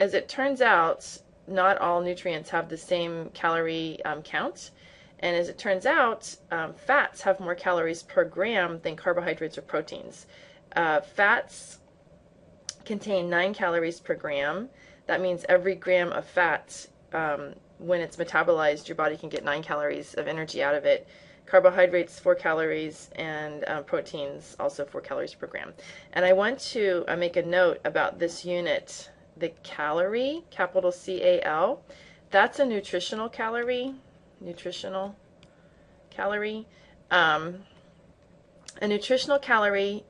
as it turns out, not all nutrients have the same calorie count. And as it turns out, fats have more calories per gram than carbohydrates or proteins. Fats contain 9 calories per gram. That means every gram of fat, when it's metabolized, your body can get 9 calories of energy out of it. Carbohydrates, 4 calories, and proteins, also 4 calories per gram. And I want to make a note about this unit, the calorie, capital C-A-L. That's a nutritional calorie. Nutritional calorie. A nutritional calorie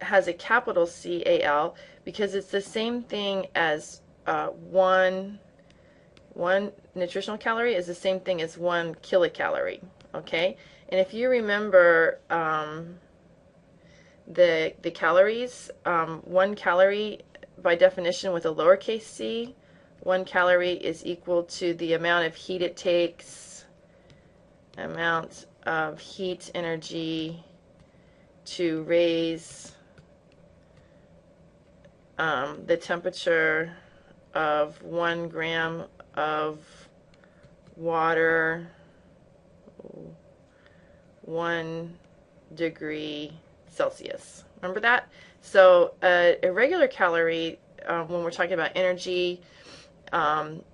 has a capital C-A-L because it's the same thing as one nutritional calorie is the same thing as 1 kilocalorie. Okay, and if you remember the calories, 1 calorie by definition with a lowercase c, 1 calorie is equal to the amount of heat it takes, amount of heat energy to raise the temperature of 1 gram of water 1 degree Celsius. Remember that? So a regular calorie, when we're talking about energy,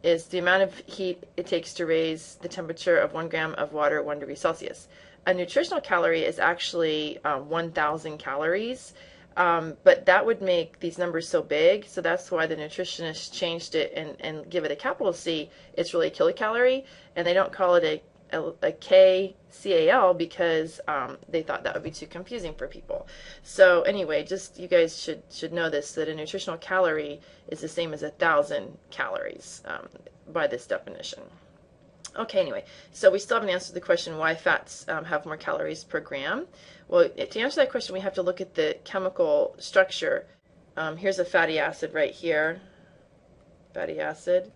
is the amount of heat it takes to raise the temperature of 1 gram of water 1 degree Celsius. A nutritional calorie is actually 1,000 calories, but that would make these numbers so big, so that's why the nutritionists changed it and give it a capital C. It's really a kilocalorie, and they don't call it a KCAL because they thought that would be too confusing for people. So anyway, just you guys should know this, that a nutritional calorie is the same as 1,000 calories by this definition. Okay, anyway, so we still haven't answered the question why fats have more calories per gram. Well, to answer that question, we have to look at the chemical structure. Here's a fatty acid right here. Fatty acid.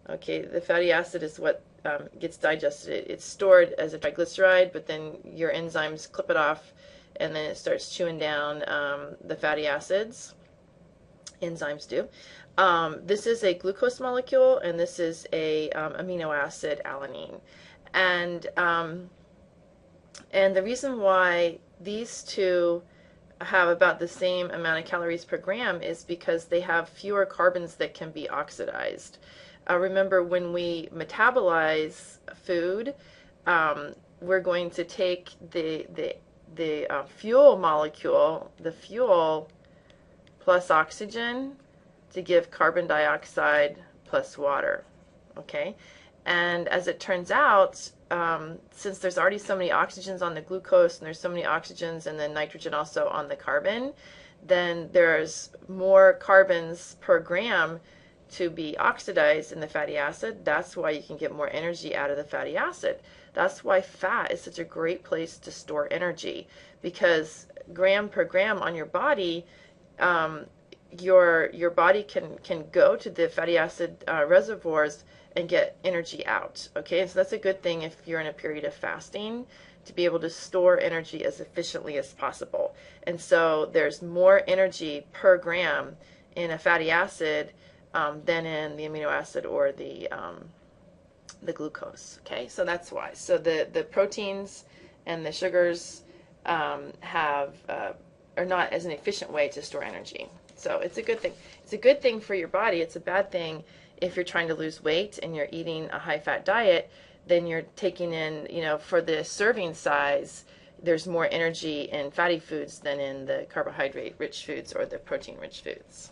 Okay, the fatty acid is what gets digested. It's stored as a triglyceride, but then your enzymes clip it off, and then it starts chewing down the fatty acids. Enzymes do. This is a glucose molecule, and this is a amino acid alanine. And the reason why these two have about the same amount of calories per gram is because they have fewer carbons that can be oxidized. Remember, when we metabolize food, we're going to take the fuel molecule, the fuel plus oxygen, to give carbon dioxide plus water. Okay, and as it turns out, since there's already so many oxygens on the glucose and there's so many oxygens and then nitrogen also on the carbon, then there's more carbons per gram to be oxidized in the fatty acid. That's why you can get more energy out of the fatty acid. That's why fat is such a great place to store energy, because gram per gram on your body, your body can go to the fatty acid reservoirs and get energy out. Okay, so that's a good thing if you're in a period of fasting, to be able to store energy as efficiently as possible. And so there's more energy per gram in a fatty acid than in the amino acid or the glucose. Okay, so that's why. So the proteins and the sugars are not as an efficient way to store energy. So it's a good thing. It's a good thing for your body. It's a bad thing if you're trying to lose weight and you're eating a high-fat diet. Then you're taking in, for the serving size, there's more energy in fatty foods than in the carbohydrate-rich foods or the protein-rich foods.